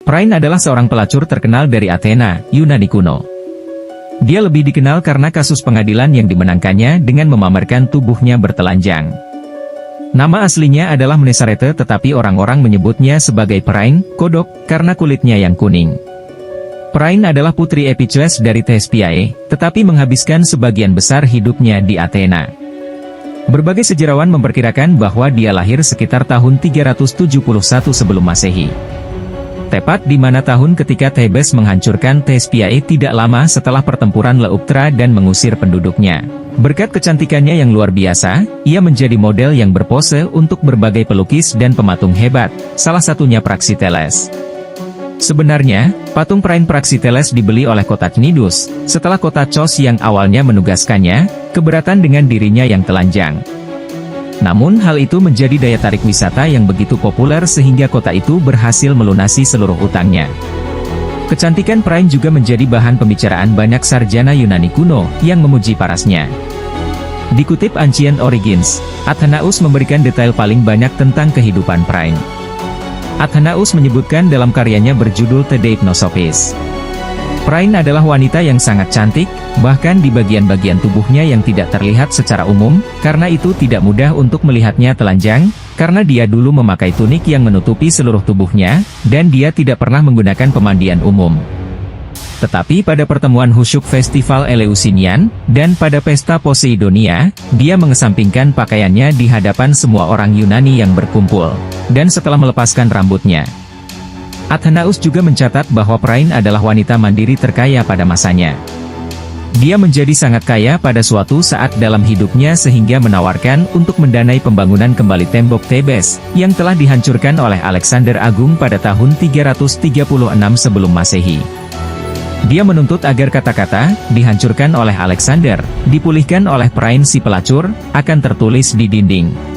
Phryne adalah seorang pelacur terkenal dari Athena, Yunani kuno. Dia lebih dikenal karena kasus pengadilan yang dimenangkannya dengan memamerkan tubuhnya bertelanjang. Nama aslinya adalah Mnesarete, tetapi orang-orang menyebutnya sebagai Phryne, kodok, karena kulitnya yang kuning. Phryne adalah putri Epicles dari Thespiae, tetapi menghabiskan sebagian besar hidupnya di Athena. Berbagai sejarawan memperkirakan bahwa dia lahir sekitar tahun 371 sebelum Masehi. Tepat di mana tahun ketika Thebes menghancurkan Thespiae tidak lama setelah pertempuran Leuctra dan mengusir penduduknya. Berkat kecantikannya yang luar biasa, ia menjadi model yang berpose untuk berbagai pelukis dan pematung hebat, salah satunya Praxiteles. Sebenarnya, patung Phryne Praxiteles dibeli oleh kota Cnidus, setelah kota Kos yang awalnya menugaskannya, keberatan dengan dirinya yang telanjang. Namun hal itu menjadi daya tarik wisata yang begitu populer sehingga kota itu berhasil melunasi seluruh utangnya. Kecantikan Phryne juga menjadi bahan pembicaraan banyak sarjana Yunani kuno yang memuji parasnya. Dikutip Ancient Origins, Athenaeus memberikan detail paling banyak tentang kehidupan Phryne. Athenaeus menyebutkan dalam karyanya berjudul The Deipnosophis. Phryne adalah wanita yang sangat cantik, bahkan di bagian-bagian tubuhnya yang tidak terlihat secara umum, karena itu tidak mudah untuk melihatnya telanjang, karena dia dulu memakai tunik yang menutupi seluruh tubuhnya, dan dia tidak pernah menggunakan pemandian umum. Tetapi pada pertemuan khusyuk Festival Eleusinian, dan pada pesta Poseidonia, dia mengesampingkan pakaiannya di hadapan semua orang Yunani yang berkumpul, dan setelah melepaskan rambutnya. Athenaeus juga mencatat bahwa Phryne adalah wanita mandiri terkaya pada masanya. Dia menjadi sangat kaya pada suatu saat dalam hidupnya sehingga menawarkan untuk mendanai pembangunan kembali tembok Thebes, yang telah dihancurkan oleh Alexander Agung pada tahun 336 sebelum Masehi. Dia menuntut agar kata-kata, dihancurkan oleh Alexander, dipulihkan oleh Phryne si pelacur, akan tertulis di dinding.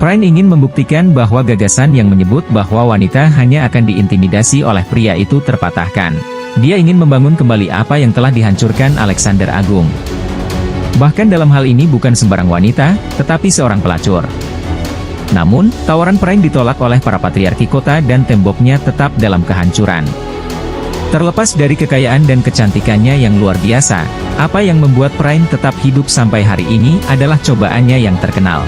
Phryne ingin membuktikan bahwa gagasan yang menyebut bahwa wanita hanya akan diintimidasi oleh pria itu terpatahkan. Dia ingin membangun kembali apa yang telah dihancurkan Alexander Agung. Bahkan dalam hal ini bukan sembarang wanita, tetapi seorang pelacur. Namun, tawaran Phryne ditolak oleh para patriarki kota dan temboknya tetap dalam kehancuran. Terlepas dari kekayaan dan kecantikannya yang luar biasa, apa yang membuat Phryne tetap hidup sampai hari ini adalah cobaannya yang terkenal.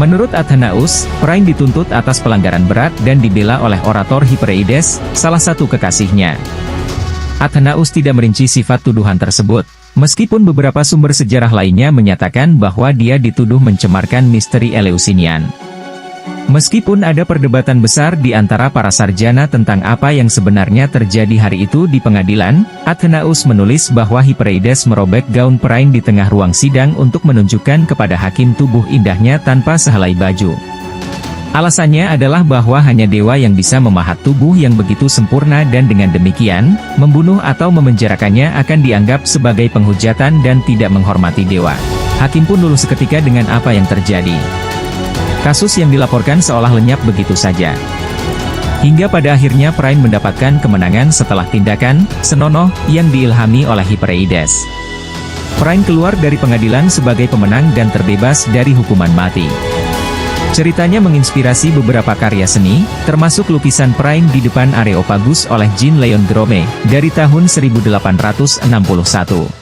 Menurut Athenaeus, Phryne dituntut atas pelanggaran berat dan dibela oleh orator Hypereides, salah satu kekasihnya. Athenaeus tidak merinci sifat tuduhan tersebut, meskipun beberapa sumber sejarah lainnya menyatakan bahwa dia dituduh mencemarkan misteri Eleusinian. Meskipun ada perdebatan besar di antara para sarjana tentang apa yang sebenarnya terjadi hari itu di pengadilan, Athenaeus menulis bahwa Hypereides merobek gaun Phryne di tengah ruang sidang untuk menunjukkan kepada hakim tubuh indahnya tanpa sehelai baju. Alasannya adalah bahwa hanya dewa yang bisa memahat tubuh yang begitu sempurna dan dengan demikian, membunuh atau memenjarakannya akan dianggap sebagai penghujatan dan tidak menghormati dewa. Hakim pun luluh seketika dengan apa yang terjadi. Kasus yang dilaporkan seolah lenyap begitu saja. Hingga pada akhirnya Phryne mendapatkan kemenangan setelah tindakan senonoh yang diilhami oleh Hypereides. Phryne keluar dari pengadilan sebagai pemenang dan terbebas dari hukuman mati. Ceritanya menginspirasi beberapa karya seni, termasuk lukisan Phryne di depan Areopagus oleh Jean Leon Gros dari tahun 1861.